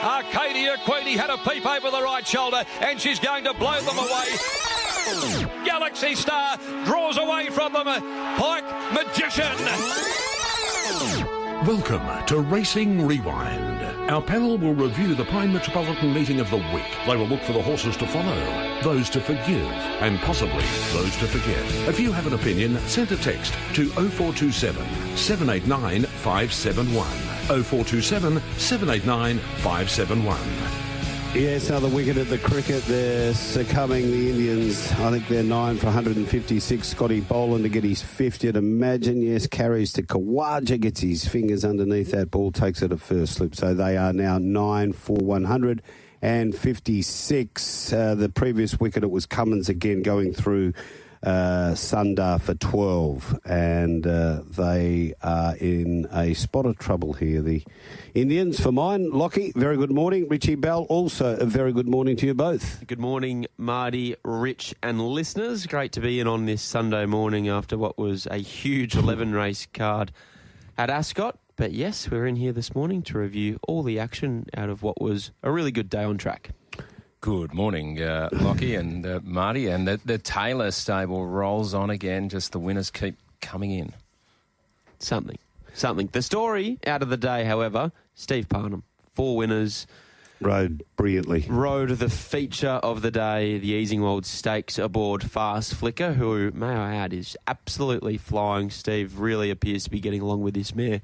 Arcadia Queenie had a peep over the right shoulder, and she's going to blow them away. Galaxy Star draws away from them. Pike Magician. Welcome to Racing Rewind. Our panel will review the Prime Metropolitan meeting of the week. They will look for the horses to follow, those to forgive, and possibly those to forget. If you have an opinion, send a text to 0427 789 571. 0427 789 571. Yes, another wicket at the cricket. They're succumbing, the Indians. I think they're 9 for 156. Scotty Boland to get his 50th. Imagine, yes, carries to Kawaja, gets his fingers underneath that ball, takes it at first slip. So they are now 9 for 156. The previous wicket, it was Cummins again going through Sundar for 12, and they are in a spot of trouble here, the Indians. For mine, Lochie, very good morning. Richie Bell, also a very good morning to you both. Good morning, Marty, Rich and listeners. Great to be in on this Sunday morning after what was a huge 11-race card at Ascot. But yes, we're in here this morning to review all the action out of what was a really good day on track. Good morning, Lochie and Marty. And the Taylor stable rolls on again. Just the winners keep coming in. Something. The story out of the day, however, Steve Parnham. 4 winners. Rode brilliantly. Rode the feature of the day, the Easingwold Stakes, aboard Fast Flicker, who, may I add, is absolutely flying. Steve really appears to be getting along with this mare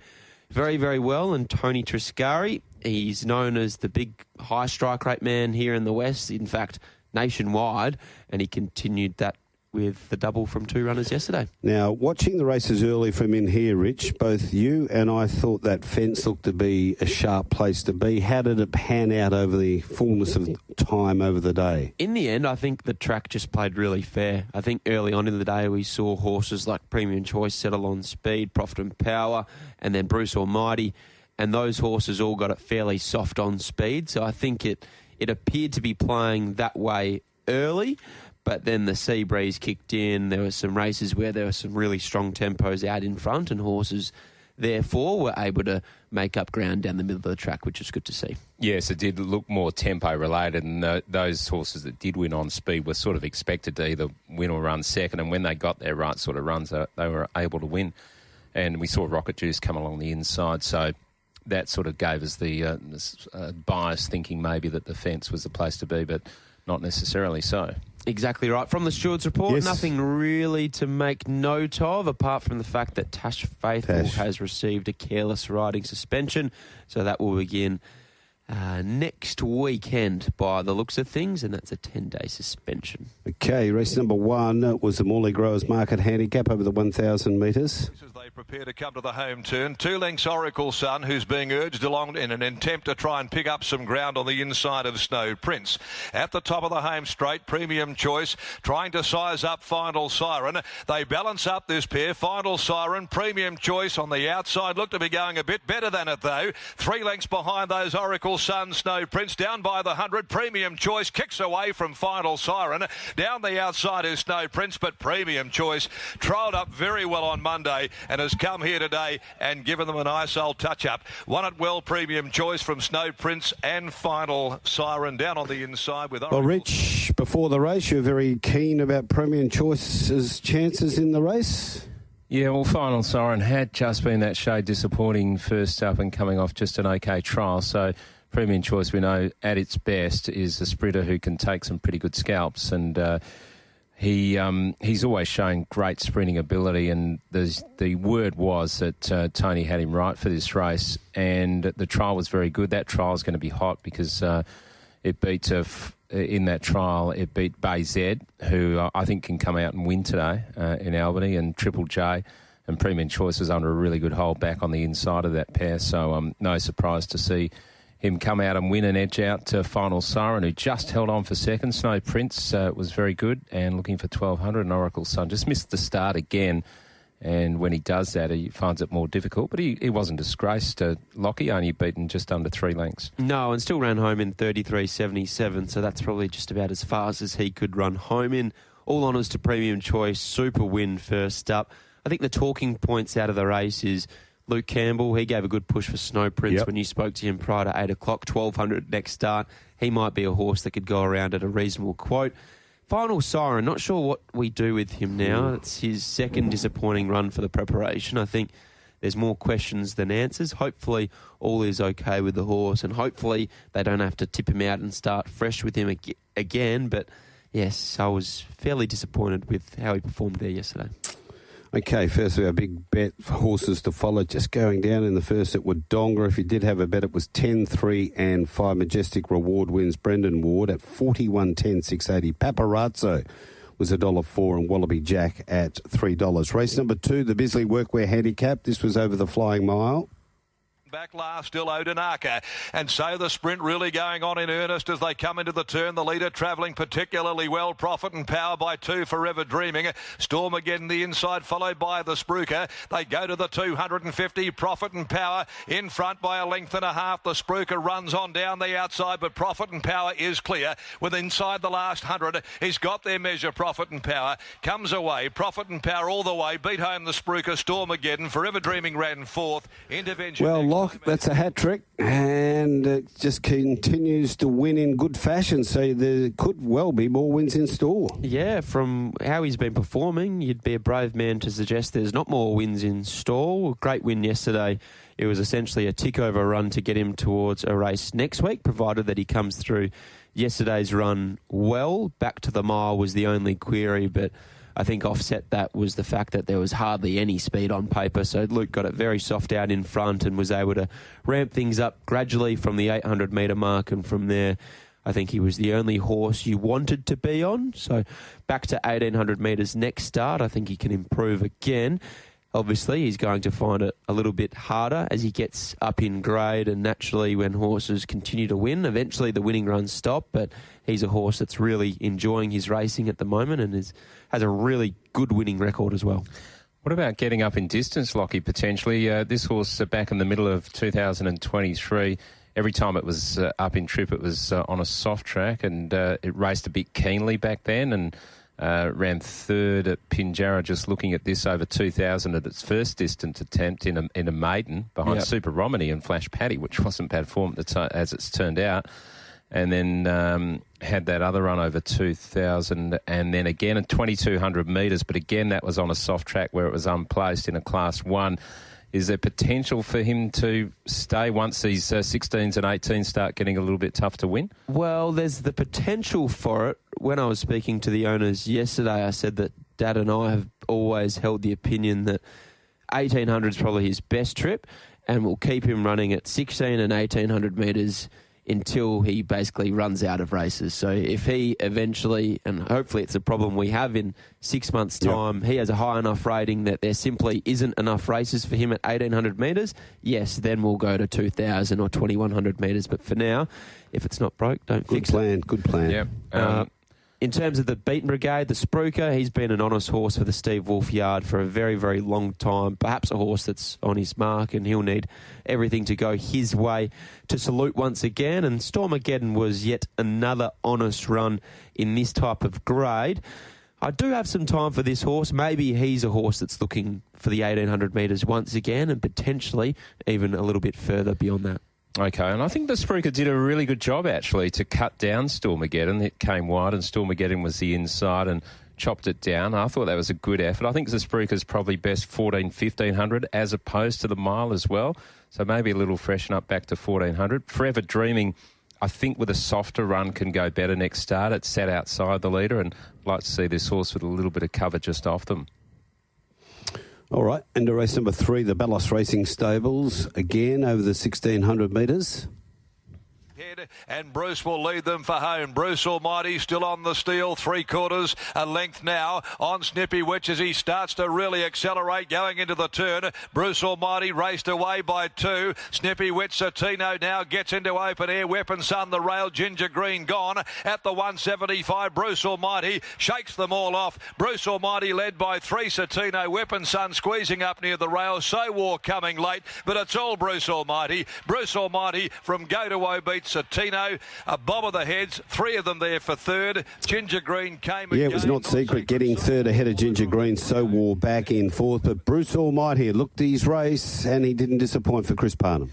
very, very well. And Tony Triscari, he's known as the big high strike rate man here in the West, in fact, nationwide, and he continued that with the double from 2 runners yesterday. Now, watching the races early from in here, Rich, both you and I thought that fence looked to be a sharp place to be. How did it pan out over the fullness of time over the day? In the end, I think the track just played really fair. I think early on in the day we saw horses like Premium Choice settle on speed, Profit and Power, and then Bruce Almighty, and those horses all got it fairly soft on speed. So I think it appeared to be playing that way early. But then the sea breeze kicked in. There were some races where there were some really strong tempos out in front, and horses, therefore, were able to make up ground down the middle of the track, which is good to see. Yes, it did look more tempo-related, and those horses that did win on speed were sort of expected to either win or run second, and when they got their right sort of runs, they were able to win. And we saw Rocket Juice come along the inside, so that sort of gave us the bias thinking maybe that the fence was the place to be, but not necessarily so. Exactly right. From the Stewards report, yes. Nothing really to make note of, apart from the fact that Tash Faithful has received a careless riding suspension. So that will begin next weekend by the looks of things, and that's a 10-day suspension. Okay, race number 1 was the Morley Growers Market Handicap over the 1,000 metres. As they prepare to come to the home turn, 2 lengths Oracle Sun, who's being urged along in an attempt to try and pick up some ground on the inside of Snow Prince. At the top of the home straight, Premium Choice trying to size up Final Siren. They balance up this pair. Final Siren, Premium Choice on the outside look to be going a bit better than it though. 3 lengths behind those Oracle Sun, Snow Prince down by the 100. Premium Choice kicks away from Final Siren. Down the outside is Snow Prince, but Premium Choice trialled up very well on Monday and has come here today and given them a nice old touch-up. Won it well, Premium Choice from Snow Prince and Final Siren down on the inside with Oracle. Well, Rich, before the race, you were very keen about Premium Choice's chances in the race. Yeah, well, Final Siren had just been that shade disappointing first up and coming off just an okay trial, so Premium Choice, we know, at its best, is a sprinter who can take some pretty good scalps, and he's always shown great sprinting ability, and the word was that Tony had him right for this race, and the trial was very good. That trial is going to be hot because it beat in that trial, it beat Bay Z, who I think can come out and win today in Albany, and Triple J. And Premium Choice was under a really good hold back on the inside of that pair, so no surprise to see him come out and win and edge out to Final Siren, who just held on for second. Snow Prince was very good and looking for 1,200. And Oracle Sun just missed the start again. And when he does that, he finds it more difficult. But he wasn't disgraced. Lochie only beaten just under 3 lengths. No, and still ran home in 33.77. So that's probably just about as fast as he could run home in. All honours to Premium Choice. Super win first up. I think the talking points out of the race is Luke Campbell, he gave a good push for Snow Prince when you spoke to him prior to 8 o'clock, 1,200 next start. He might be a horse that could go around at a reasonable quote. Final Siren, not sure what we do with him now. It's his second disappointing run for the preparation. I think there's more questions than answers. Hopefully all is okay with the horse, and hopefully they don't have to tip him out and start fresh with him again. But yes, I was fairly disappointed with how he performed there yesterday. Okay, firstly, our big bet for horses to follow. Just going down in the first at Wodonga. If you did have a bet, it was 10, 3 and 5. Majestic Reward wins Brendan Ward at 41.10, 680. Paparazzo was $1.04 and Wallaby Jack at $3. Race number 2, the Bisley Workwear Handicap. This was over the Flying Mile. Back last, still Odinaka. And so the sprint really going on in earnest as they come into the turn. The leader travelling particularly well. Profit and Power by 2, Forever Dreaming. Storm again the inside, followed by the Spruker. They go to the 250. Profit and Power in front by a length and a half. The Spruker runs on down the outside, but Profit and Power is clear. With inside the last 100, he's got their measure. Profit and Power comes away. Profit and Power all the way. Beat home the Spruker. Storm again. Forever Dreaming ran 4th. Intervention. Well, that's a hat trick, and it just continues to win in good fashion, so there could well be more wins in store. Yeah, from how he's been performing, you'd be a brave man to suggest there's not more wins in store. Great win yesterday. It was essentially a tick-over run to get him towards a race next week, provided that he comes through yesterday's run well. Back to the mile was the only query, but I think offset that was the fact that there was hardly any speed on paper. So Luke got it very soft out in front and was able to ramp things up gradually from the 800 metre mark. And from there, I think he was the only horse you wanted to be on. So back to 1,800 metres next start. I think he can improve again. Obviously, he's going to find it a little bit harder as he gets up in grade, and naturally when horses continue to win, eventually the winning runs stop, but he's a horse that's really enjoying his racing at the moment and has a really good winning record as well. What about getting up in distance, Lochie, potentially? This horse back in the middle of 2023, every time it was up in trip, it was on a soft track, and it raced a bit keenly back then, and ran 3rd at Pinjarra, just looking at this, over 2,000 at its first distance attempt in a maiden behind Super Romany and Flash Paddy, which wasn't bad form as it's turned out. And then had that other run over 2,000, and then again at 2,200 metres, but again that was on a soft track where it was unplaced in a Class 1. Is there potential for him to stay once these 16s and 18s start getting a little bit tough to win? Well, there's the potential for it. When I was speaking to the owners yesterday, I said that Dad and I have always held the opinion that 1,800 is probably his best trip, and we'll keep him running at 16 and 1,800 metres until he basically runs out of races. So if he eventually, and hopefully it's a problem we have in 6 months' time, he has a high enough rating that there simply isn't enough races for him at 1,800 metres, yes, then we'll go to 2,000 or 2,100 metres. But for now, if it's not broke, don't fix it. Good plan. Yeah. In terms of the Beaten Brigade, the Spruker, he's been an honest horse for the Steve Wolf yard for a very, very long time. Perhaps a horse that's on his mark, and he'll need everything to go his way to salute once again. And Stormageddon was yet another honest run in this type of grade. I do have some time for this horse. Maybe he's a horse that's looking for the 1,800 metres once again, and potentially even a little bit further beyond that. Okay, and I think the Spruker did a really good job, actually, to cut down Stormageddon. It came wide, and Stormageddon was the inside and chopped it down. I thought that was a good effort. I think the Spruker's probably best 1,100-1,500 as opposed to the mile as well. So maybe a little freshen up back to 1,400. Forever Dreaming, I think with a softer run can go better next start. It's sat outside the leader, and I'd like to see this horse with a little bit of cover just off them. All right, into race number 3, the Bellos Racing Stables, again over the 1,600 metres. And Bruce will lead them for home. Bruce Almighty still on the steel, 3/4 a length now on Snippy Witch as he starts to really accelerate going into the turn. Bruce Almighty raced away by 2. Snippy Witch Satino now gets into open air. Weapon Sun the rail, Ginger Green gone at the 175. Bruce Almighty shakes them all off. Bruce Almighty led by 3. Satino, Weapon Sun squeezing up near the rail. So War coming late, but it's all Bruce Almighty. Bruce Almighty from Go to O beats Satino, a bob of the heads, 3 of them there for third. Ginger Green came Yeah, it was not secret getting third ahead of Ginger Green. So War back in fourth. But Bruce Almighty looked his race and he didn't disappoint for Chris Parnham.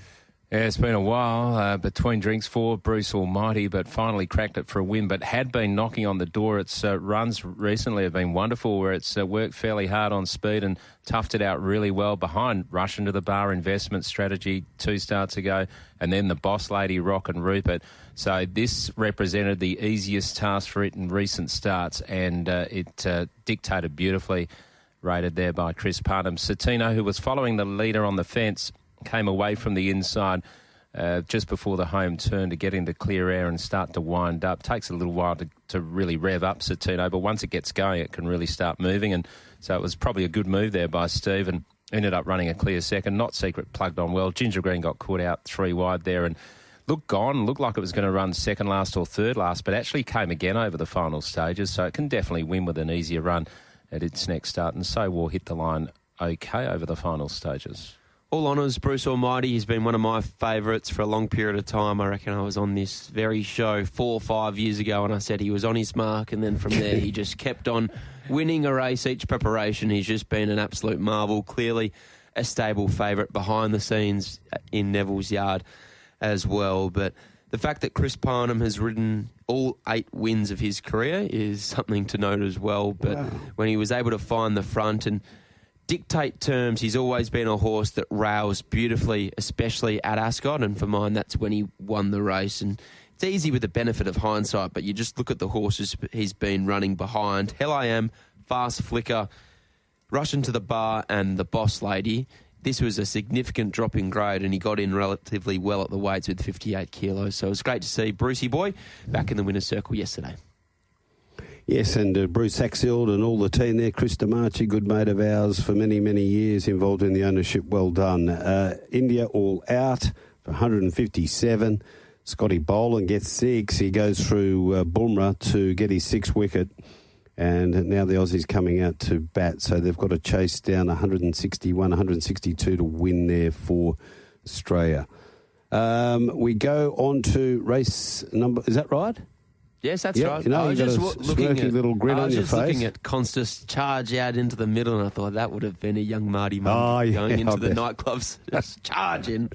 Yeah, it's been a while between drinks for Bruce Almighty, but finally cracked it for a win, but had been knocking on the door. Its runs recently have been wonderful, where it's worked fairly hard on speed and toughed it out really well behind Rush into the Bar investment strategy 2 starts ago, and then the Boss Lady, Rock and Rupert. So this represented the easiest task for it in recent starts, and it dictated beautifully, rated there by Chris Parnham. Satino, who was following the leader on the fence, came away from the inside just before the home turn to get into clear air and start to wind up. Takes a little while to really rev up Satino, but once it gets going, it can really start moving. And so it was probably a good move there by Steve and ended up running a clear second. Not Secret plugged on well. Ginger Green got caught out 3 wide there and looked like it was going to run second last or third last, but actually came again over the final stages. So it can definitely win with an easier run at its next start. And So War hit the line okay over the final stages. All honours, Bruce Almighty. He's been one of my favourites for a long period of time. I reckon I was on this very show 4 or 5 years ago and I said he was on his mark, and then from there he just kept on winning a race each preparation. He's just been an absolute marvel. Clearly a stable favourite behind the scenes in Neville's yard as well. But the fact that Chris Parnham has ridden all 8 wins of his career is something to note as well. But when he was able to find the front and dictate terms, he's always been a horse that rails beautifully, especially at Ascot, and for mine, that's when he won the race. And it's easy with the benefit of hindsight, but you just look at the horses he's been running behind. Hell I Am, Fast Flicker, Rush into the Bar, and the Boss Lady. This was a significant drop in grade, and he got in relatively well at the weights with 58 kilos. So it was great to see Brucey Boy back in the winner's circle yesterday. Yes, and Bruce Saxield and all the team there. Chris DeMarchi, good mate of ours for many, many years, involved in the ownership. Well done. India all out for 157. Scotty Boland gets 6. He goes through Bumrah to get his 6th wicket. And now the Aussies coming out to bat. So they've got to chase down 161, 162 to win there for Australia. We go on to race number... Is that right? Yes, that's right. You know, I was you've just got a smirky little grin on your face. looking at Constus charge out into the middle, and I thought that would have been a young Marty Young going into the nightclubs. Just charge in.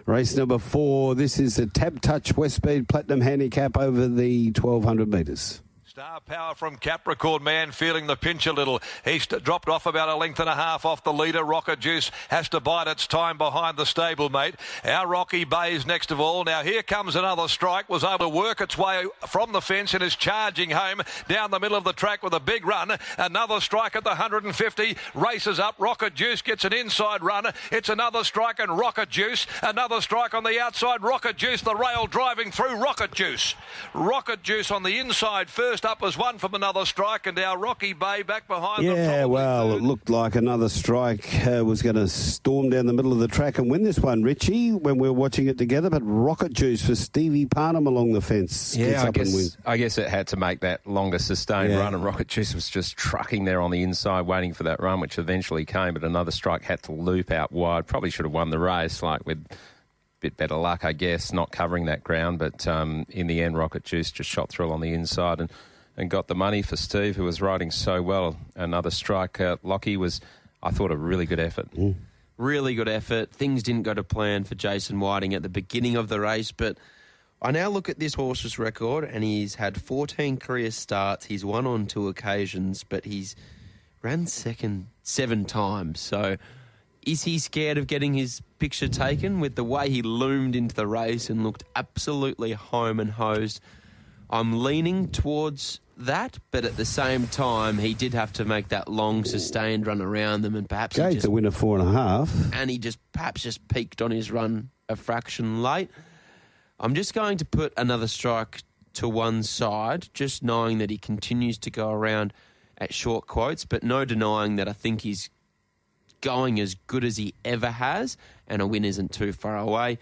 Race number 4. This is a Tab Touch West Speed Platinum Handicap over the 1,200 metres. Star Power from Capricorn Man feeling the pinch a little. He's dropped off about a length and a half off the leader. Rocket Juice has to bide its time behind the stablemate. Our Rocky Bay's next of all. Now here comes another strike. Was able to work its way from the fence and is charging home down the middle of the track with a big run. Another strike at the 150. Races up. Rocket Juice gets an inside run. It's another strike and Rocket Juice. Another strike on the outside. Rocket Juice, the rail driving through Rocket Juice. Rocket Juice on the inside first up as one from another strike, and our Rocky Bay back behind them. Yeah, well, it looked like another strike was going to storm down the middle of the track and win this one, Richie, when we were watching it together. But Rocket Juice for Stevie Parnham along the fence. Yeah, I guess it had to make that longer sustained run, and Rocket Juice was just trucking there on the inside, waiting for that run, which eventually came, but another strike had to loop out wide. Probably should have won the race, like with bit better luck, I guess, not covering that ground. But in the end, Rocket Juice just shot through on the inside and got the money for Steve, who was riding so well. Another strike. Lochie was, I thought, a really good effort. Really good effort. Things didn't go to plan for Jason Whiting at the beginning of the race, but I now look at this horse's record, and he's had 14 career starts. He's won on 2 occasions, but he's ran second 7 times. So is he scared of getting his picture taken with the way he loomed into the race and looked absolutely home and hosed? I'm leaning towards that, but at the same time, he did have to make that long, sustained run around them, and perhaps he just the winner 4.5, and he perhaps just peaked on his run a fraction late. I'm just going to put another strike to one side, just knowing that he continues to go around at short quotes, but no denying that I think he's going as good as he ever has, and a win isn't too far away.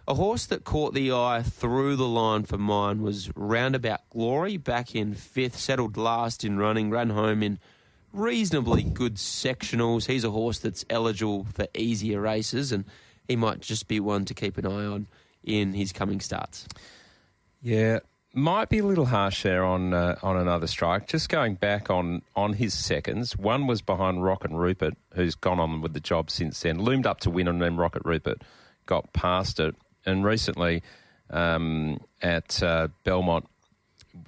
A horse that caught the eye through the line for mine was Roundabout Glory, back in 5th, settled last in running, ran home in reasonably good sectionals. He's a horse that's eligible for easier races, and he might just be one to keep an eye on in his coming starts. Yeah, might be a little harsh there on Another Strike. Just going back on his seconds, one was behind Rocket Rupert, who's gone on with the job since then, loomed up to win, and then Rocket Rupert got past it. And recently at Belmont,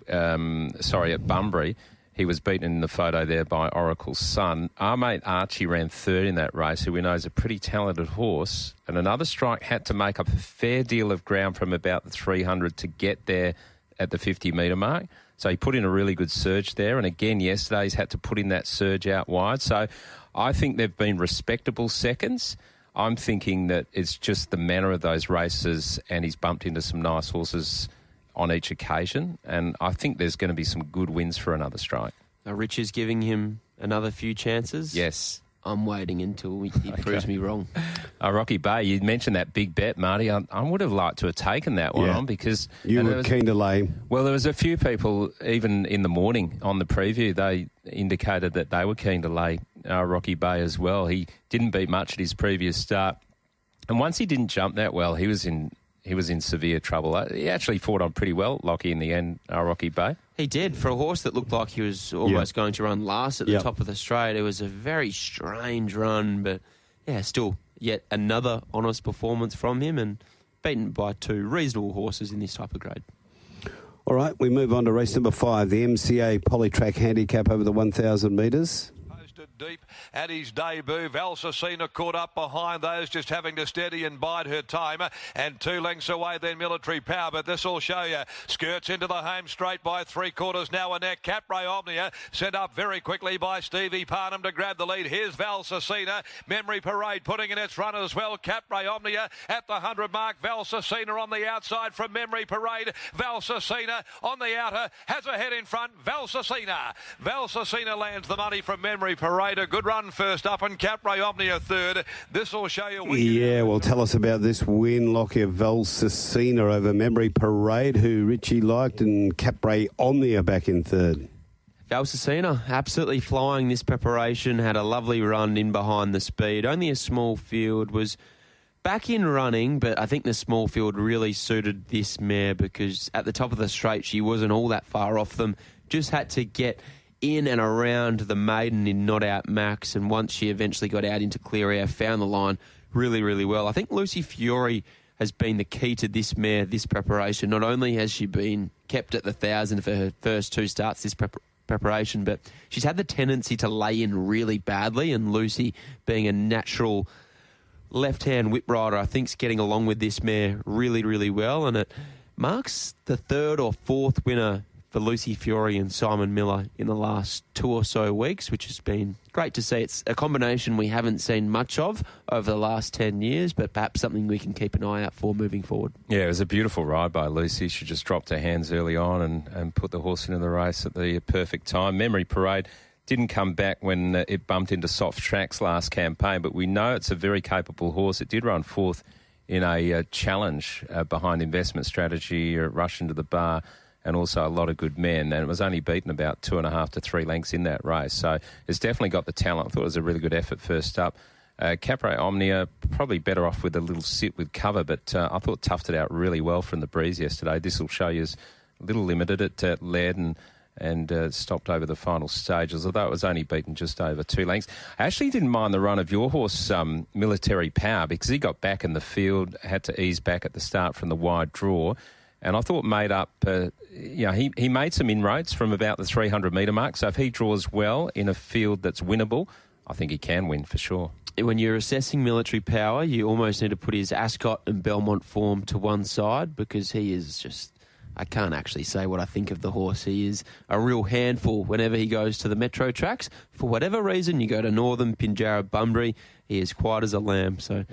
at Bunbury, he was beaten in the photo there by Oracle's Son. Our mate Archie ran third in that race, who we know is a pretty talented horse. And Another Strike had to make up a fair deal of ground from about the 300 to get there at the 50-metre mark. So he put in a really good surge there. And again, yesterday he's had to put in that surge out wide. So I think they've been respectable seconds. I'm thinking that it's just the manner of those races, and he's bumped into some nice horses on each occasion, and I think there's going to be some good wins for Another Strike. Now, Rich is giving him another few chances. Yes. I'm waiting until he proves me wrong. Rocky Bay, you mentioned that big bet, Marty. I would have liked to have taken that one on because... You were keen to lay. Well, there was a few people, even in the morning on the preview, they indicated that they were keen to lay Rocky Bay as well. He didn't beat much at his previous start. And once he didn't jump that well, he was in severe trouble. He actually fought on pretty well, Lochie, in the end, Rocky Bay. He did. For a horse that looked like he was almost going to run last at the top of the straight, it was a very strange run, but still yet another honest performance from him, and beaten by two reasonable horses in this type of grade. All right, we move on to race number 5, the MCA Polytrack Handicap over the 1,000 metres. Deep at his debut. Valsacina caught up behind those, just having to steady and bide her time. And 2 lengths away then Military Power, but this will show you. Skirts into the home straight by 3/4 now a neck. Capray Omnia sent up very quickly by Stevie Parnham to grab the lead. Here's Valsacina. Memory Parade putting in its run as well. Capray Omnia at the 100 mark. Valsacina on the outside from Memory Parade. Valsacina on the outer has a head in front. Valsacina lands the money from Memory Parade. A good run first up, and Capray Omnia third. This will show you. Yeah, well, tell us about this win, Lochie, of Valsacina over Memory Parade, who Richie liked, and Capray Omnia back in third. Valsacina absolutely flying this preparation, had a lovely run in behind the speed. Only a small field, was back in running, but I think the small field really suited this mare because at the top of the straight she wasn't all that far off them. Just had to get in and around the maiden in Not Out Max, and once she eventually got out into clear air, found the line really, really well. I think Lucy Fiore has been the key to this mare, this preparation. Not only has she been kept at the 1,000 for her first 2 starts this preparation, but she's had the tendency to lay in really badly, and Lucy, being a natural left-hand whip rider, I think is getting along with this mare really, really well, and it marks the 3rd or 4th winner for Lucy Fiore and Simon Miller in the last 2 or so weeks, which has been great to see. It's a combination we haven't seen much of over the last 10 years, but perhaps something we can keep an eye out for moving forward. Yeah, it was a beautiful ride by Lucy. She just dropped her hands early on and put the horse into the race at the perfect time. Memory Parade didn't come back when it bumped into soft tracks last campaign, but we know it's a very capable horse. It did run 4th in a challenge behind Investment Strategy, Rush into the Bar, and also a lot of good men, and it was only beaten about 2.5 to 3 lengths in that race. So it's definitely got the talent. I thought it was a really good effort first up. Capray Omnia, probably better off with a little sit with cover, but I thought toughed it out really well from the breeze yesterday. This will show you is a little limited. It led and stopped over the final stages, although it was only beaten just over 2 lengths. I actually didn't mind the run of your horse, Military Power, because he got back in the field, had to ease back at the start from the wide draw. And I thought made up, he made some inroads from about the 300-metre mark. So if he draws well in a field that's winnable, I think he can win for sure. When you're assessing Military Power, you almost need to put his Ascot and Belmont form to one side, because he is just... I can't actually say what I think of the horse. He is a real handful whenever he goes to the metro tracks. For whatever reason, you go to Northern, Pinjarra, Bunbury, he is quiet as a lamb. So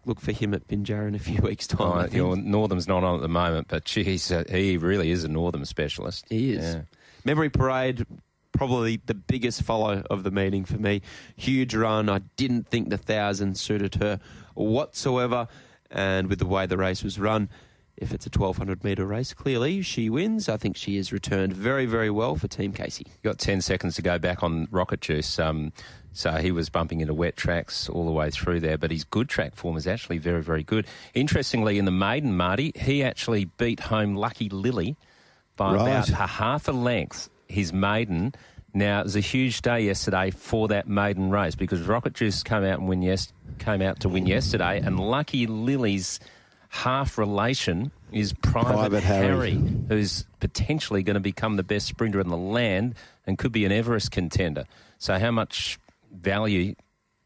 look for him at Pinjarra in a few weeks' time. I think. Northam's not on at the moment, but he really is a Northam specialist. He is. Yeah. Memory Parade, probably the biggest follow of the meeting for me. Huge run. I didn't think the 1,000 suited her whatsoever. And with the way the race was run, if it's a 1,200 metre race. Clearly, she wins. I think she has returned very, very well for Team Casey. Got 10 seconds to go back on Rocket Juice. So he was bumping into wet tracks all the way through there, but his good track form is actually very, very good. Interestingly, in the maiden, Marty, he actually beat home Lucky Lily by about a half a length, his maiden. Now, it was a huge day yesterday for that maiden race because Rocket Juice came out to win yesterday, and Lucky Lily's half relation is Private Harry, who's potentially going to become the best sprinter in the land and could be an Everest contender. So how much value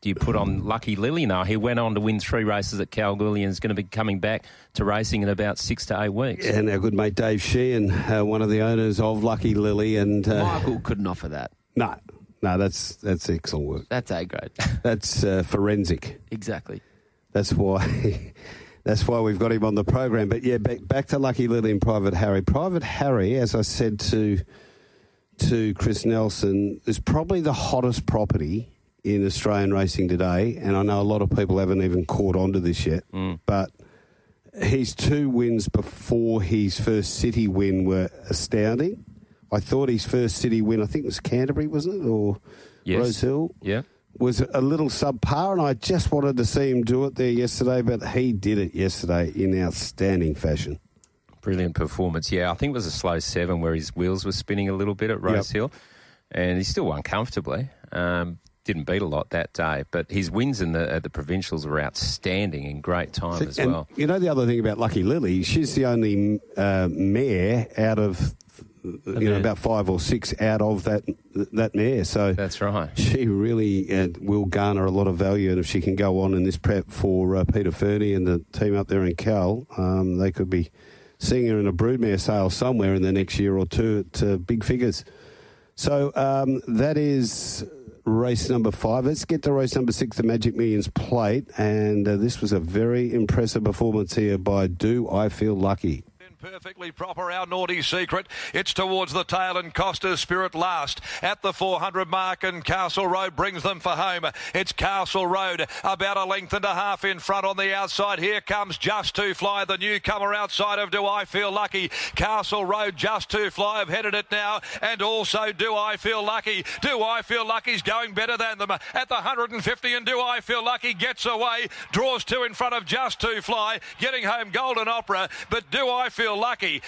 do you put on Lucky Lily now? He went on to win 3 races at Kalgoorlie and is going to be coming back to racing in about 6 to 8 weeks. And our good mate Dave Sheehan, one of the owners of Lucky Lily. And Michael couldn't offer that. No, that's excellent work. That's A grade. That's forensic. Exactly. That's why we've got him on the program. But yeah, back to Lucky Lily and Private Harry. Private Harry, as I said to Chris Nelson, is probably the hottest property in Australian racing today, and I know a lot of people haven't even caught on to this yet, but his 2 wins before his first city win were astounding. I thought his first city win, I think it was Canterbury, wasn't it, or Rose Hill? Yeah. Was a little subpar, and I just wanted to see him do it there yesterday, but he did it yesterday in outstanding fashion. Brilliant performance. Yeah, I think it was a slow 7 where his wheels were spinning a little bit at Rose Hill, and he still won comfortably. Didn't beat a lot that day, but his wins at the provincials were outstanding in great time as well. You know the other thing about Lucky Lily, she's the only mare out of about 5 or 6 out of that mare. So that's right. She really will garner a lot of value, and if she can go on in this prep for Peter Fernie and the team up there in Cal, they could be seeing her in a broodmare sale somewhere in the next year or two at big figures. So that is race number 5. Let's get to race number 6, the Magic Millions Plate. And this was a very impressive performance here by Do I Feel Lucky. Perfectly proper, our naughty secret. It's towards the tail and Costa's Spirit last at the 400 mark, and Castle Road brings them for home. It's Castle Road about 1.5 lengths in front on the outside. Here comes Just To Fly, the newcomer outside of Do I Feel Lucky. Castle Road, Just To Fly have headed it now, and also Do I Feel Lucky. Do I Feel Lucky's going better than them at the 150, and Do I Feel Lucky gets away, draws 2 in front of Just To Fly, getting home Golden Opera, but Do I Feel Lucky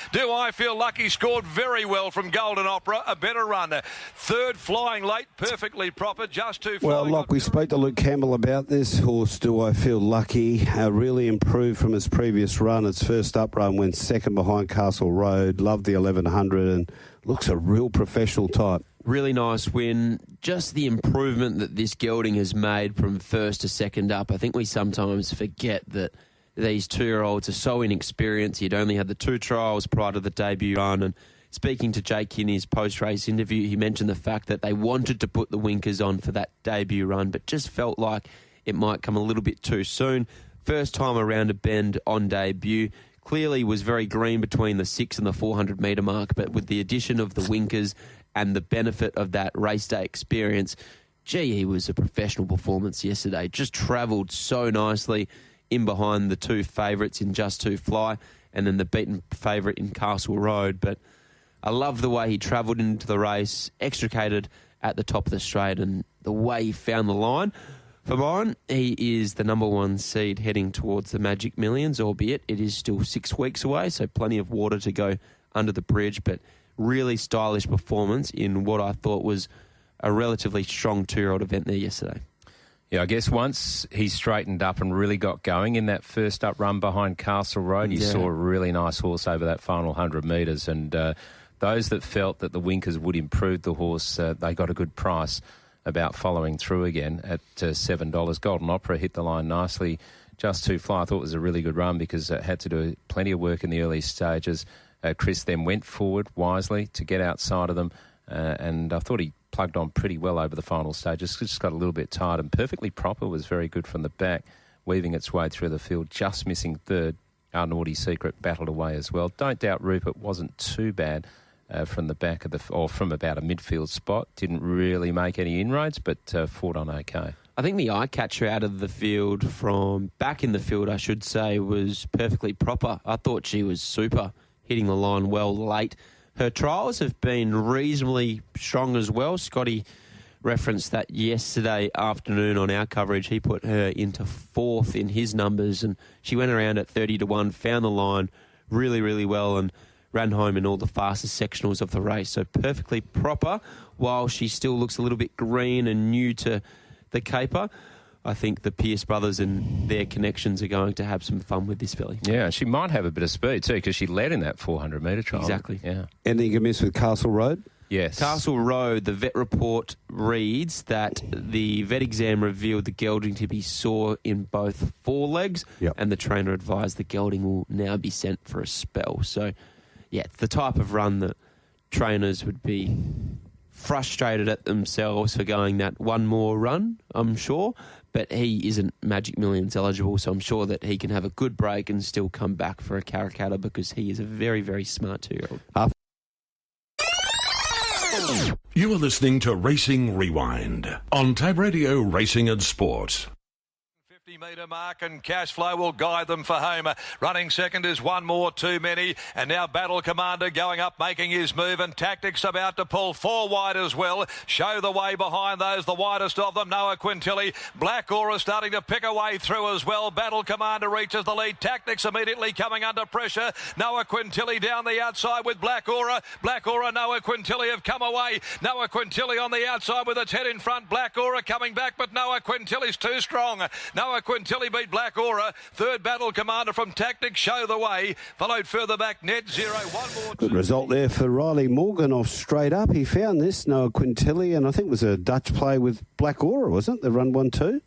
scored very well from Golden Opera, a better run. 3rd flying late, perfectly proper, Just To Fly. Well, look, we spoke to Luke Campbell about this horse, Do I Feel Lucky, really improved from its previous run. Its first up run went 2nd behind Castle Road, loved the 1100 and looks a real professional type. Really nice win. Just the improvement that this gelding has made from 1st to 2nd up. I think we sometimes forget that these 2-year-olds are so inexperienced. He'd only had the 2 trials prior to the debut run. And speaking to Jake in his post-race interview, he mentioned the fact that they wanted to put the winkers on for that debut run, but just felt like it might come a little bit too soon. First time around a bend on debut. Clearly was very green between the 6 and the 400 metre mark, but with the addition of the winkers and the benefit of that race day experience, he was a professional performance yesterday. Just travelled so nicely in behind the 2 favourites in Just To Fly and then the beaten favourite in Castle Road. But I love the way he travelled into the race, extricated at the top of the straight, and the way he found the line. For mine, he is the number 1 seed heading towards the Magic Millions, albeit it is still 6 weeks away, so plenty of water to go under the bridge, but really stylish performance in what I thought was a relatively strong 2-year-old event there yesterday. Yeah, I guess once he straightened up and really got going in that first up run behind Castle Road, you saw a really nice horse over that final 100 metres. And those that felt that the winkers would improve the horse, they got a good price about following through again at $7. Golden Opera hit the line nicely. Just To Fly, I thought was a really good run because it had to do plenty of work in the early stages. Chris then went forward wisely to get outside of them, and I thought he plugged on pretty well over the final stages. Just got a little bit tired, and Perfectly Proper was very good from the back, weaving its way through the field, just missing 3rd. Our Naughty Secret battled away as well. Don't Doubt Rupert wasn't too bad from the back of from about a midfield spot. Didn't really make any inroads, but fought on okay. I think the eye catcher out of the field from back in the field, I should say, was perfectly proper. I thought she was super, hitting the line well late. Her trials have been reasonably strong as well. Scotty referenced that yesterday afternoon on our coverage. He put her into 4th in his numbers, and she went around at 30-1, found the line really, really well, and ran home in all the fastest sectionals of the race. So perfectly proper, while she still looks a little bit green and new to the caper. I think the Pierce brothers and their connections are going to have some fun with this filly. Yeah, she might have a bit of speed too, because she led in that 400-metre trial. Exactly. Yeah. Anything you can miss with Castle Road? Yes. Castle Road, the vet report reads that the vet exam revealed the gelding to be sore in both forelegs, and the trainer advised the gelding will now be sent for a spell. So, yeah, it's the type of run that trainers would be frustrated at themselves for going that one more run, I'm sure. But he isn't Magic Millions eligible, so I'm sure that he can have a good break and still come back for a Karrakatta, because he is a very, very smart 2-year-old. You are listening to Racing Rewind on Tab Radio Racing and Sport. 50-metre mark, and cash flow will guide them for home. Running second is One More Too Many, and now Battle Commander going up, making his move, and Tactics about to pull 4 wide as well. Show the way behind those, the widest of them, Noah Quintilli. Black Aura starting to pick away through as well. Battle Commander reaches the lead. Tactics immediately coming under pressure. Noah Quintilli down the outside with Black Aura. Black Aura, Noah Quintilli have come away. Noah Quintilli on the outside with its head in front. Black Aura coming back, but Noah Quintilli's too strong. Noah Quintilli beat Black Aura. Third Battle Commander from Tactics, Show the Way. Followed further back, Net Zero. One more. Good result there for Riley Morgan off straight up. He found this, Noah Quintilli, and I think it was a Dutch play with Black Aura, wasn't it? The run 1-2.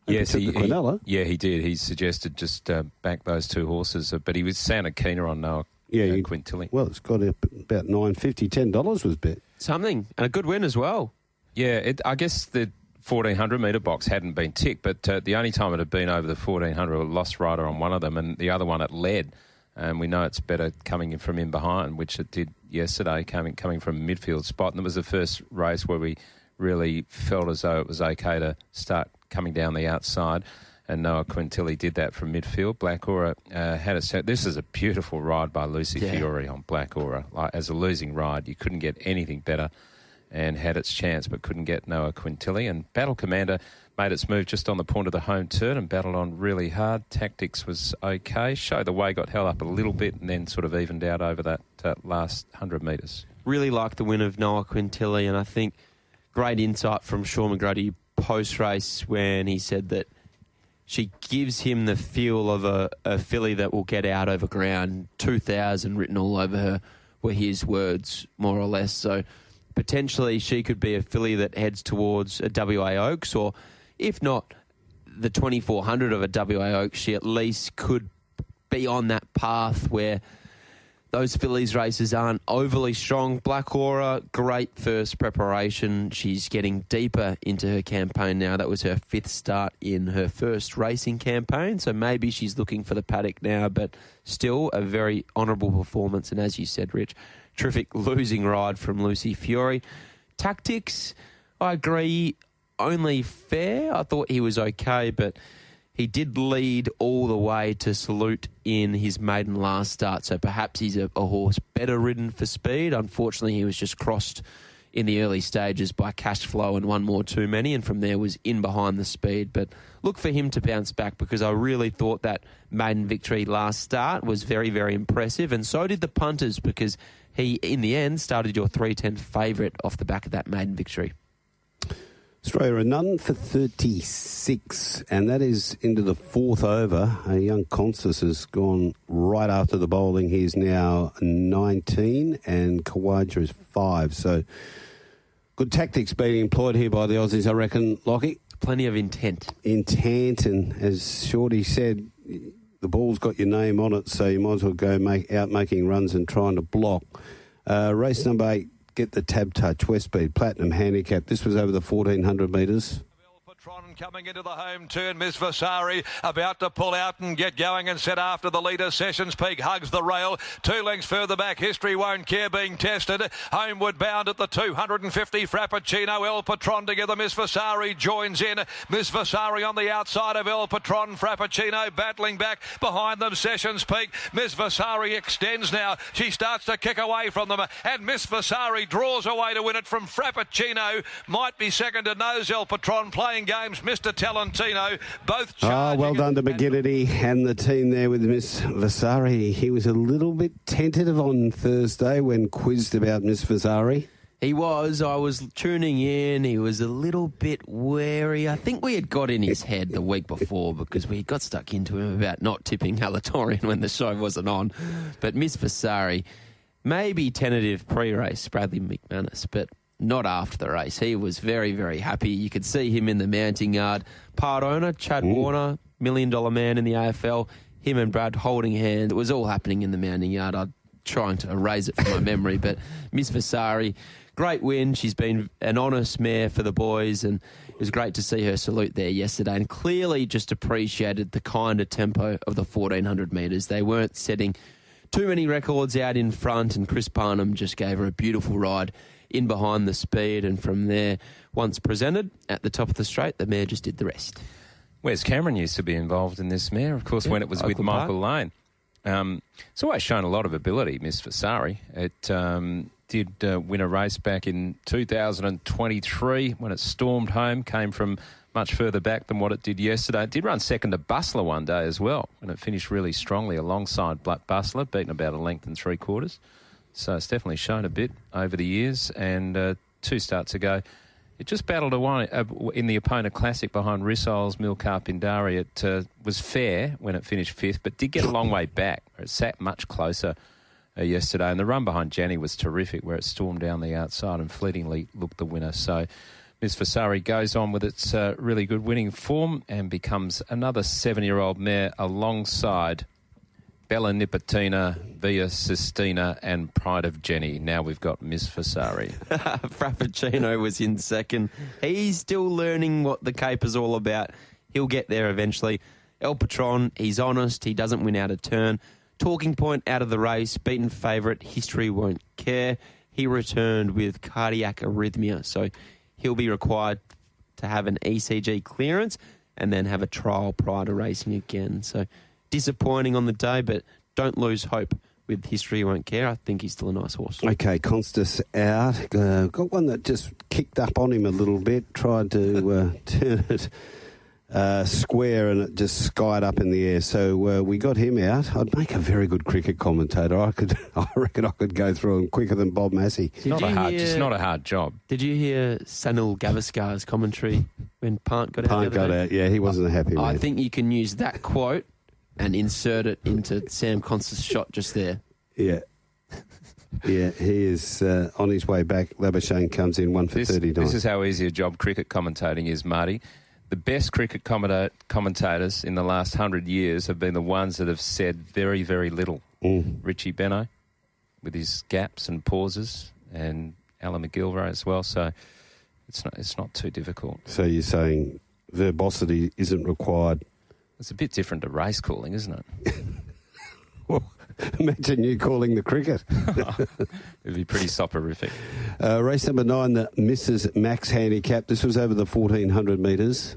Yes, he did. He suggested just back those 2 horses, but he was sounded keener on Noah Quintilli. Well, it's got about $9.50, $10 was bet. Something, and a good win as well. Yeah, I guess the 1400-metre box hadn't been ticked, but the only time it had been over the 1400, a lost rider on one of them, and the other one it led. And we know it's better coming in from in behind, which it did yesterday, coming from a midfield spot. And it was the first race where we really felt as though it was okay to start coming down the outside. And Noah Quintilli did that from midfield. Black Aura had a set. This is a beautiful ride by Lucy Fiore on Black Aura. As a losing ride, you couldn't get anything better, and had its chance but couldn't get Noah Quintilli. And Battle Commander made its move just on the point of the home turn and battled on really hard. Tactics was okay. Show the Way got held up a little bit and then sort of evened out over that last 100 metres. Really liked the win of Noah Quintilli, and I think great insight from Sean McGrady post-race when he said that she gives him the feel of a filly that will get out over ground. 2,000 written all over her were his words, more or less. So potentially she could be a filly that heads towards a WA Oaks, or if not the 2,400 of a WA Oaks, she at least could be on that path where those fillies races aren't overly strong. Black Aura, great first preparation. She's getting deeper into her campaign now. That was her 5th start in her first racing campaign, so maybe she's looking for the paddock now, but still a very honourable performance. And as you said, Rich, terrific losing ride from Lucy Fiore. Tactics, I agree, only fair. I thought he was okay, but he did lead all the way to Salute in his maiden last start, so perhaps he's a horse better ridden for speed. Unfortunately, he was just crossed in the early stages by Cash Flow and One More Too Many, and from there was in behind the speed. But look for him to bounce back, because I really thought that maiden victory last start was very, very impressive, and so did the punters, because he, in the end, started your 310 favourite off the back of that maiden victory. Australia a none for 36, and that is into the 4th over. A young Constance has gone right after the bowling. He's now 19, and Kawaja is 5. So good tactics being employed here by the Aussies, I reckon, Lochie. Plenty of intent. And as Shorty said, the ball's got your name on it, so you might as well go out making runs and trying to block. Race number 8. Get the Tab Touch, West Speed, Platinum Handicap. This was over the 1,400 metres. coming into the home turn. Miss Vasari about to pull out and get going and set after the leader. Sessions Peak hugs the rail. 2 lengths further back. History Won't Care being tested. Homeward bound at the 250. Frappuccino, El Patron together. Miss Vasari joins in. Miss Vasari on the outside of El Patron. Frappuccino battling back behind them. Sessions Peak. Miss Vasari extends now. She starts to kick away from them. And Miss Vasari draws away to win it from Frappuccino. Might be second to nose. El Patron playing games. Mr. Talentino. Both charging. Well done to McGinnity and the team there with Miss Vasari. He was a little bit tentative on Thursday when quizzed about Miss Vasari. He was. I was tuning in. He was a little bit wary. I think we had got in his head the week before because we got stuck into him about not tipping Halatorian when the show wasn't on. But Miss Vasari, maybe tentative pre-race, Bradley McManus, but not after the race. He was very, very happy. You could see him in the mounting yard. Part owner, Chad Warner, $1 million man in the AFL, him and Brad holding hands. It was all happening in the mounting yard. I'm trying to erase it from my memory, but Miss Vasari, great win. She's been an honest mare for the boys, and it was great to see her salute there yesterday, and clearly just appreciated the kind of tempo of the 1,400 metres. They weren't setting too many records out in front, and Chris Parnham just gave her a beautiful ride in behind the speed, and from there, once presented at the top of the straight, the mare just did the rest. Wes Cameron used to be involved in this mare, of course, when it was with Michael Lane. It's always shown a lot of ability, Miss Vasari. It did win a race back in 2023 when it stormed home, came from much further back than what it did yesterday. It did run second to Bustler one day as well, and it finished really strongly alongside Black Bustler, beaten about 1 3/4 lengths. So it's definitely shown a bit over the years, and 2 starts ago, it just battled away in the opponent classic behind Rissoles, Milcar, Pindari. It was fair when it finished 5th, but did get a long way back. It sat much closer yesterday, and the run behind Jenny was terrific, where it stormed down the outside and fleetingly looked the winner. So Miss Vasari goes on with its really good winning form and becomes another 7-year-old mare alongside Bella Nipotina, Via Sistina and Pride of Jenny. Now we've got Miss Vasari. Frappuccino was in second. He's still learning what the caper's all about. He'll get there eventually. El Patron, he's honest. He doesn't win out of turn. Talking point out of the race. Beaten favourite. History Won't Care. He returned with cardiac arrhythmia. So he'll be required to have an ECG clearance and then have a trial prior to racing again. So disappointing on the day, but don't lose hope with History Won't Care. I think he's still a nice horse. Okay, Constas out. Got one that just kicked up on him a little bit, tried to turn it square, and it just skied up in the air. So we got him out. I'd make a very good cricket commentator. I reckon I could go through him quicker than Bob Massey. It's not a hard job. Did you hear Sanil Gavaskar's commentary when Pant got out? Pant got out, yeah. He wasn't a happy man. I think you can use that quote and insert it into Sam Constas' shot just there. Yeah. Yeah, he is on his way back. Labuschagne comes in 1 for 39. This is how easy a job cricket commentating is, Marty. The best cricket commentators in the last 100 years have been the ones that have said very, very little. Richie Benno, with his gaps and pauses, and Alan McGilvray as well. So it's not too difficult. So you're saying verbosity isn't required? It's a bit different to race calling, isn't it? Well, imagine you calling the cricket. It'd be pretty soporific. Race number 9, the Mrs. Max Handicap. This was over the 1,400 metres.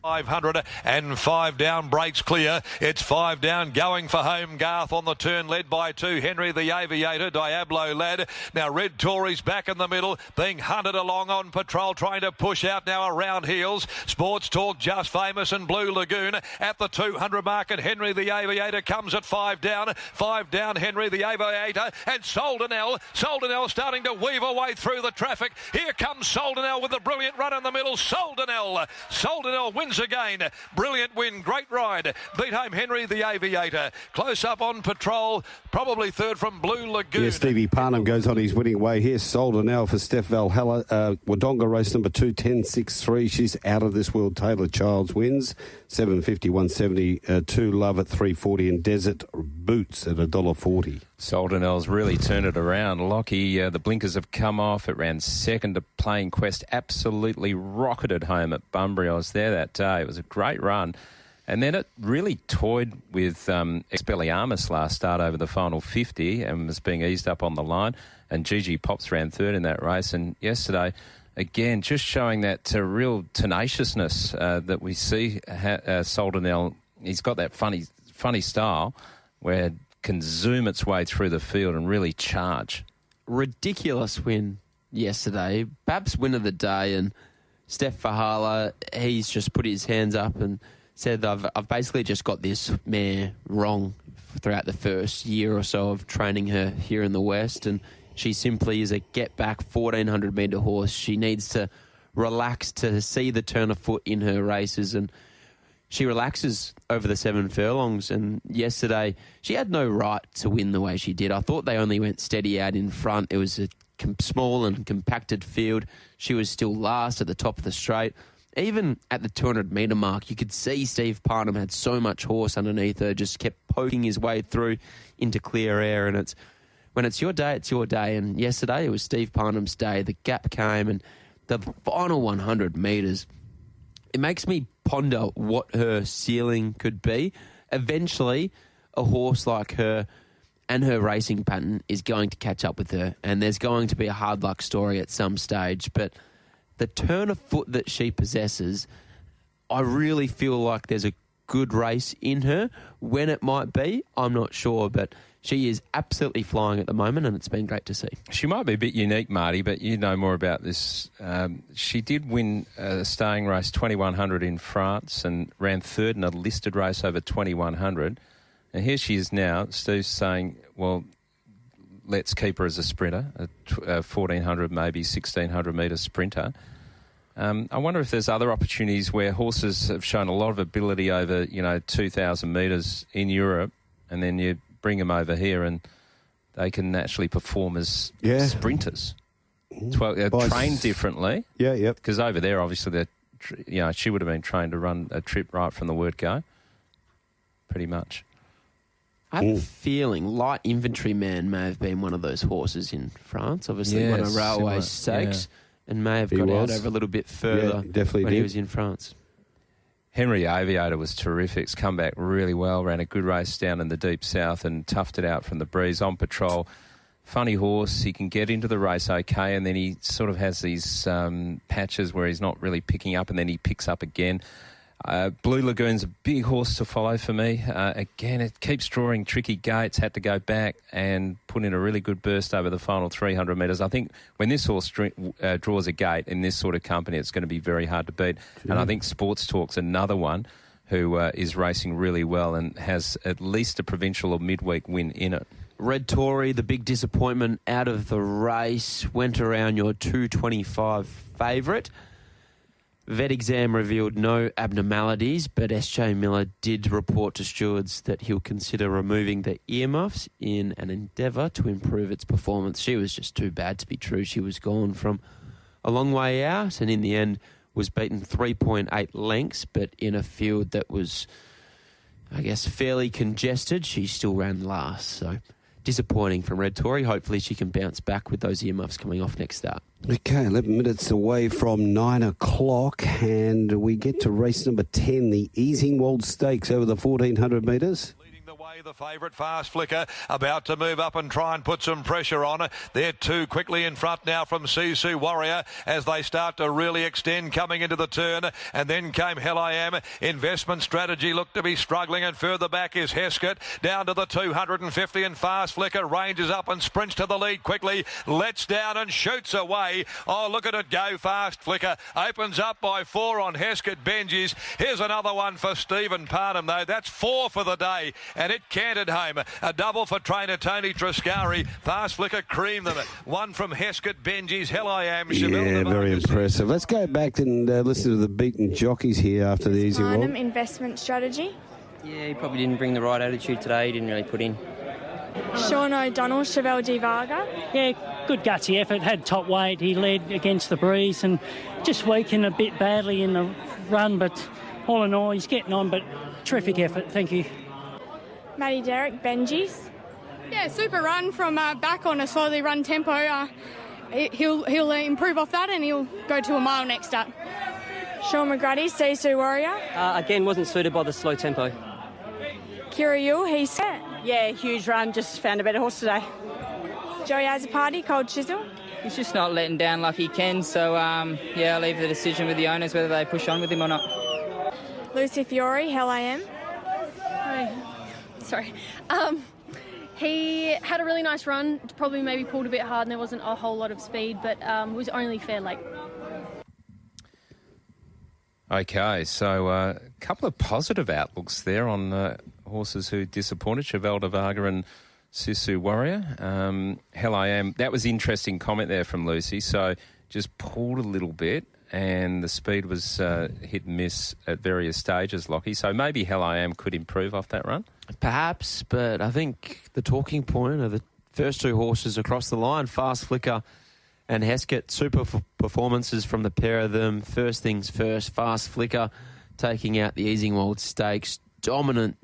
500 and 5 down, breaks clear. It's 5 down, going for home. Garth on the turn, led by 2. Henry the Aviator, Diablo lad. Now Red Tory's back in the middle, being hunted along on patrol, trying to push out now around heels. Sports Talk, Just Famous and Blue Lagoon at the 200 mark, and Henry the Aviator comes at 5 down. 5 down, Henry the Aviator, and Soldanel starting to weave her way through the traffic. Here comes Soldanel with a brilliant run in the middle. Soldanel wins again. Brilliant win, great ride. Beat home Henry the Aviator. Close up on patrol, probably third from Blue Lagoon. Yeah, Stevie Parnham goes on his winning way here. Soldanel for Steph Valhalla. Wodonga race number 2, 10-6-3. She's out of this world. Taylor Childs wins. $7.50, $1.70. Two Love at $3.40 and Desert Boots at $1.40. Soldanel's really turned it around. Lochie, the blinkers have come off. It ran second to Playing Quest. Absolutely rocketed home at Bunbury. I was there that day. It was a great run. And then it really toyed with Expelliarmus last start over the final 50 and was being eased up on the line. And Gigi Pops ran third in that race. And yesterday, again, just showing that real tenaciousness that we see Soldanel. He's got that funny style where it can zoom its way through the field and really charge. Ridiculous win yesterday. Babs win of the day, and Steph Fahala, he's just put his hands up and said, I've basically just got this mare wrong throughout the first year or so of training her here in the West, and she simply is a get-back 1,400-metre horse. She needs to relax to see the turn of foot in her races, and she relaxes over the 7 furlongs. And yesterday, she had no right to win the way she did. I thought they only went steady out in front. It was a small and compacted field. She was still last at the top of the straight. Even at the 200-metre mark, you could see Steve Parnham had so much horse underneath her, just kept poking his way through into clear air. And when it's your day, it's your day. And yesterday, it was Steve Parnham's day. The gap came, and the final 100 metres, it makes me ponder what her ceiling could be. Eventually, a horse like her and her racing pattern is going to catch up with her, and there's going to be a hard luck story at some stage. But the turn of foot that she possesses, I really feel like there's a good race in her. When it might be, I'm not sure, but she is absolutely flying at the moment, and it's been great to see. She might be a bit unique, Marty, but you know more about this. She did win a staying race 2100 in France and ran third in a listed race over 2100. And here she is now. Steve's saying, well, let's keep her as a sprinter, a 1400, maybe 1600 metre sprinter. I wonder if there's other opportunities where horses have shown a lot of ability over, 2,000 metres in Europe, and then you bring them over here and they can actually perform as sprinters. Trained differently. Yeah, yep. Because over there, obviously, she would have been trained to run a trip right from the word go, pretty much. I have a feeling Light Infantry Man may have been one of those horses in France. Obviously, won a railway stakes and may have got out over a little bit further when he was in France. Henry Aviator was terrific. He's come back really well, ran a good race down in the deep south and toughed it out from the breeze on patrol. Funny horse. He can get into the race okay, and then he sort of has these patches where he's not really picking up, and then he picks up again. Blue Lagoon's a big horse to follow for me. Again, it keeps drawing tricky gates. Had to go back and put in a really good burst over the final 300 metres. I think when this horse draws a gate in this sort of company, it's going to be very hard to beat. And I think Sports Talk's another one who is racing really well and has at least a provincial or midweek win in it. Red Tory, the big disappointment out of the race, went around your 225 favourite. Vet exam revealed no abnormalities, but S.J. Miller did report to stewards that he'll consider removing the earmuffs in an endeavour to improve its performance. She was just too bad to be true. She was gone from a long way out, and in the end was beaten 3.8 lengths, but in a field that was, I guess, fairly congested. She still ran last, so disappointing from Red Tory. Hopefully she can bounce back with those earmuffs coming off next start. Okay, 11 minutes away from 9 o'clock, and we get to race number 10, the Easingwold Stakes over the 1,400 metres. The favourite, Fast Flicker, about to move up and try and put some pressure on it. They're two quickly in front now from Sisu Warrior as they start to really extend coming into the turn. And then came Hell I Am. Investment Strategy looked to be struggling, and further back is Ascot. Down to the 250, and Fast Flicker ranges up and sprints to the lead quickly. Lets down and shoots away. Oh, look at it go. Fast Flicker opens up by 4 on Ascot Benji's. Here's another one for Stephen Parnham, though. That's 4 for the day, and it cantered home. A double for trainer Tony Triscari. Fast Flicker creamed them. One from Ascot Benji's. Hell I Am. Yeah, very impressive. Let's go back and listen to the beaten jockeys here after the Easingwold. Investment Strategy. Yeah, he probably didn't bring the right attitude today. He didn't really put in. Sean O'Donnell, Chevelle G. Varga. Yeah, good gutsy effort. Had top weight. He led against the breeze and just weakened a bit badly in the run, but all in all, he's getting on, but terrific effort. Thank you. Matty Derrick, Benji's. Yeah, super run from back on a slowly run tempo. He'll improve off that and he'll go to a mile next start. Sean McGrady, Sisu Warrior. Again, wasn't suited by the slow tempo. Kira Yule, he's set. Yeah, huge run. Just found a better horse today. Joey Azzopardi, Cold Chisel. He's just not letting down like he can. So, I'll leave the decision with the owners whether they push on with him or not. Lucy Fiore, Hell I Am. Sorry. He had a really nice run. Probably maybe pulled a bit hard and there wasn't a whole lot of speed, but was only fair late. Okay, so a couple of positive outlooks there on horses who disappointed, Cheval de Varga and Sisu Warrior. Hell I Am. That was an interesting comment there from Lucy. So just pulled a little bit and the speed was hit and miss at various stages, Lochie. So maybe Hell I Am could improve off that run. Perhaps, but I think the talking point are the first two horses across the line, Fast Flicker and Ascot. Super performances from the pair of them. First things first, Fast Flicker taking out the Easingwold Stakes. Dominant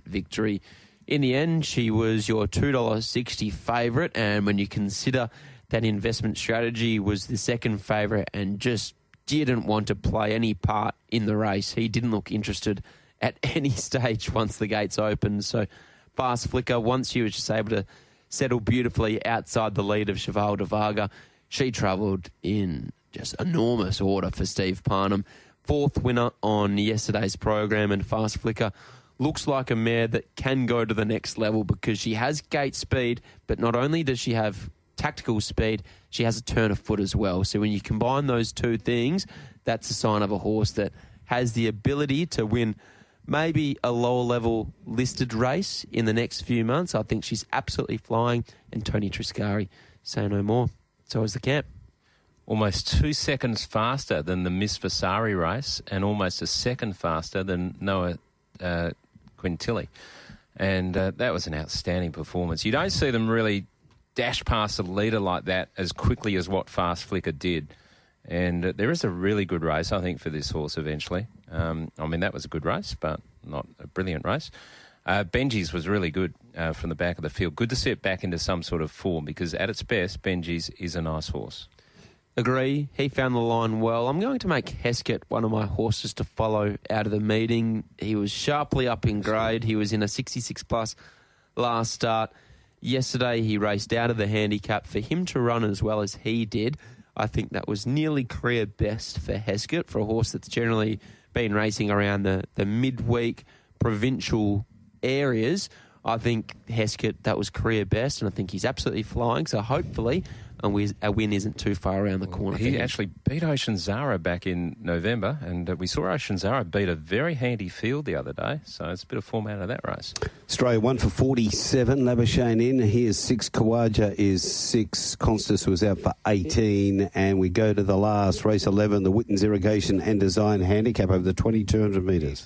victory. In the end, she was your $2.60 favourite, and when you consider that investment strategy was the second favourite and just didn't want to play any part in the race, he didn't look interested at any stage once the gates opened. So Fast Flicker, once she was just able to settle beautifully outside the lead of Cheval de Varga, she travelled in just enormous order for Steve Parnham. Fourth winner on yesterday's program, and Fast Flicker looks like a mare that can go to the next level because she has gate speed, but not only does she have tactical speed, she has a turn of foot as well. So when you combine those two things, that's a sign of a horse that has the ability to win maybe a lower level listed race in the next few months. I think she's absolutely flying, and Tony Triscari, say no more. So is the camp. Almost 2 seconds faster than the Miss Vasari race and almost a second faster than Noah Quintilly. And that was an outstanding performance. You don't see them really dash past a leader like that as quickly as what Fast Flicker did. And there is a really good race, I think, for this horse eventually. That was a good race, but not a brilliant race. Benji's was really good from the back of the field. Good to see it back into some sort of form because at its best, Benji's is a nice horse. Agree. He found the line well. I'm going to make Ascot one of my horses to follow out of the meeting. He was sharply up in grade. He was in a 66 plus last start. Yesterday, he raced out of the handicap. For him to run as well as he did, I think that was nearly career best for Ascot, for a horse that's generally been racing around the midweek provincial areas. I think Ascot, that was career best, and I think he's absolutely flying. So hopefully a win isn't too far around the corner. He actually beat Ocean Zara back in November, and we saw Ocean Zara beat a very handy field the other day. So it's a bit of form out of that race. Australia 1 for 47. Labuschagne in. Here's 6. Kawaja is 6. Constas was out for 18. And we go to the last race 11, the Wittens Irrigation and Design Handicap over the 2,200 metres.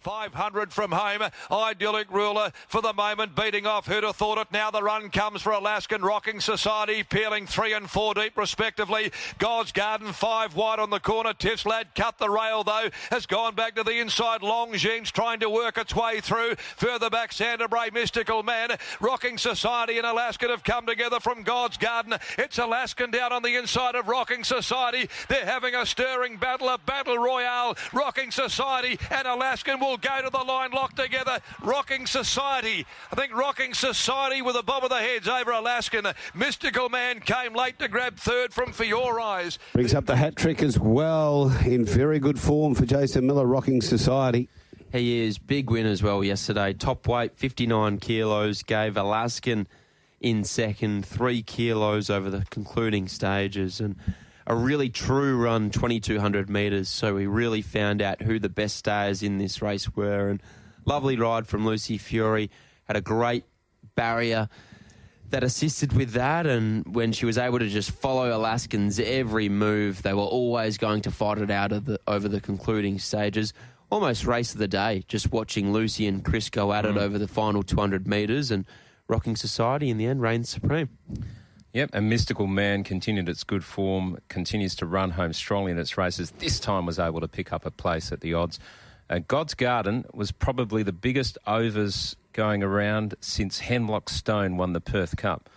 500 from home. Idyllic Ruler for the moment, beating off Who'd Have Thought It. Now the run comes for Alaskan Rocking Society, peeling 3 and 4 deep respectively. God's Garden 5 wide on the corner. Tiff's Lad cut the rail though, has gone back to the inside. Longines trying to work its way through. Further back, Sanderbray, Mystical Man, Rocking Society and Alaskan have come together from God's Garden. It's Alaskan down on the inside of Rocking Society. They're having a stirring battle, a battle royale. Rocking Society and Alaskan will go to the line locked together. Rocking Society, I think Rocking Society with a bob of the heads over Alaskan. Mystical Man came late to grab third from For Your Eyes. Brings up the hat trick as well, in very good form for Jason Miller, Rocking Society. He is. Big win as well yesterday. Top weight, 59 kilos, gave Alaskan in second, 3 kilos over the concluding stages, and a really true run, 2,200 metres. So we really found out who the best stayers in this race were, and lovely ride from Lucy Fiore. Had a great barrier that assisted with that, and when she was able to just follow Alaskan's every move, they were always going to fight it out over the concluding stages. Almost race of the day, just watching Lucy and Chris go at it over the final 200 metres, and Rocking Society in the end reigns supreme. Yep, and Mystical Man continued its good form, continues to run home strongly in its races. This time was able to pick up a place at the odds. God's Garden was probably the biggest overs going around since Hemlock Stone won the Perth Cup.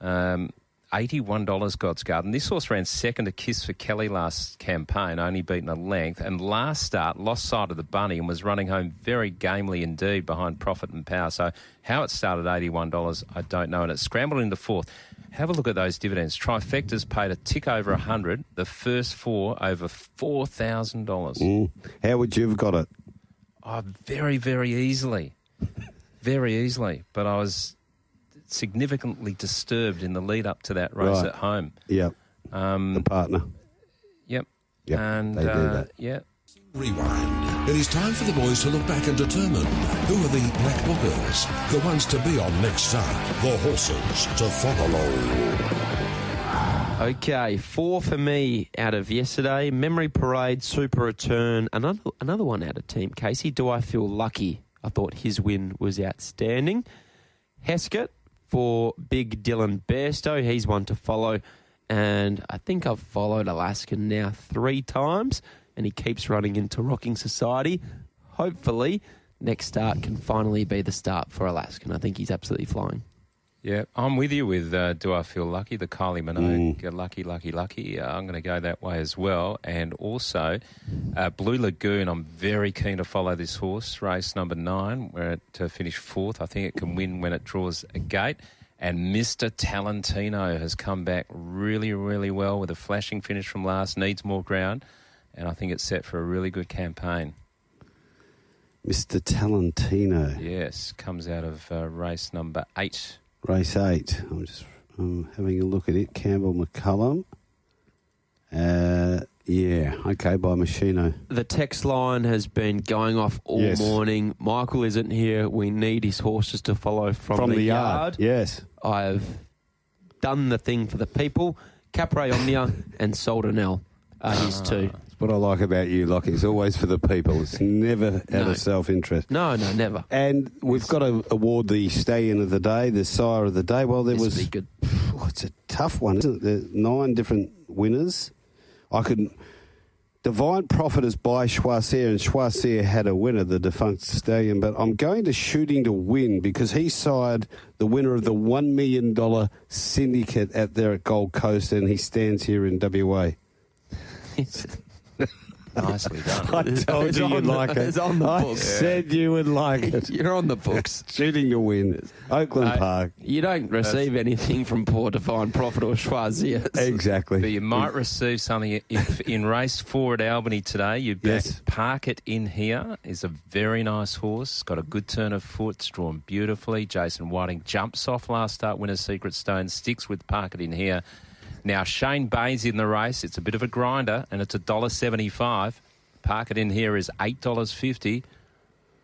$81 God's Garden. This horse ran second to Kiss for Kelly last campaign, only beaten a length, and last start lost sight of the bunny and was running home very gamely indeed behind Profit and Power. So how it started $81, I don't know, and it scrambled into fourth. Have a look at those dividends. Trifecta's paid a tick over 100, the first four over $4,000. How would you have got it? Oh, very, very easily. Very easily. But I was significantly disturbed in the lead up to that race at home. Yep. The partner. Yep. Yep. And they do that. yeah. Rewind. It is time for the boys to look back and determine who are the black bookers, the ones to be on next start, the horses to follow. Okay, 4 for me out of yesterday. Memory Parade, Super Return, another one out of Team Casey. Do I Feel Lucky? I thought his win was outstanding. Ascot for Big Dylan Bairstow. He's one to follow. And I think I've followed Alaskan now 3 times, and he keeps running into Rocking Society. Hopefully, next start can finally be the start for Alaskan. I think he's absolutely flying. Yeah, I'm with you with Do I Feel Lucky, the Kylie Minogue, Lucky. I'm going to go that way as well. And also, Blue Lagoon, I'm very keen to follow this horse, race number 9, where it finished 4th. I think it can win when it draws a gate. And Mr. Talentino has come back really, really well with a flashing finish from last, needs more ground. And I think it's set for a really good campaign. Mr. Talentino. Yes, comes out of race number 8. Race 8. I'm just having a look at it. Campbell McCullum. Yeah, okay, by Machino. The text line has been going off all morning. Michael isn't here. We need his horses to follow from the yard. Yes. I've done the thing for the people. Capre Omnia and Soldanel are his 2. What I like about you, Lochie, it's always for the people. It's never out of self-interest. No, never. And we've got to award the Stallion of the Day, the Sire of the Day. Well, there was... Good. It's a tough one, isn't it? There's 9 different winners. Divine Prophetess by Choisir, and Choisir had a winner, the defunct Stallion, but I'm going to Shooting to Win because he sired the winner of the $1 million syndicate there at Gold Coast, and he stands here in WA. Nicely done. I told you you'd like it. It's on the books. I said you would like it. You're on the books. Shooting to Win. Oakland Park. You don't receive anything from poor Divine Prophet or Choisir. Exactly. But you might receive something if in race 4 at Albany today. You back Park It In Here is a very nice horse. Got a good turn of foot. It's drawn beautifully. Jason Whiting jumps off last start. Winner's Secret Stone sticks with Park It In Here. Now, Shane Bain's in the race. It's a bit of a grinder, and it's $1.75. Park It In Here is $8.50.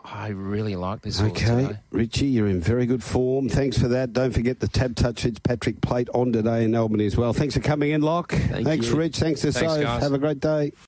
I really like this horse today. Richie, you're in very good form. Thanks for that. Don't forget the Tab Touch Fitzpatrick Plate on today in Albany as well. Thanks for coming in, Loch. Thanks, you. Rich. Thanks to Soph. Guys. Have a great day.